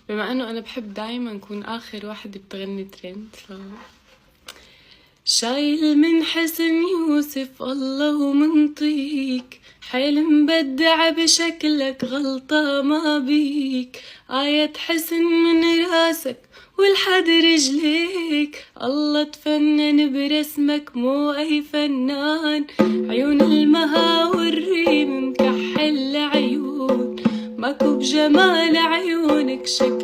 بما انه انا بحب دايما اكون اخر واحدة بتغني ترند شايل من حسن يوسف الله ومنطيك، حلم بدع بشكلك غلطة ما بيك، آية حسن من راسك والحد رجليك، الله تفنن برسمك مو أي فنان، عيون المها والريم مكحل عيون، ماكو بجمال عيونك شكل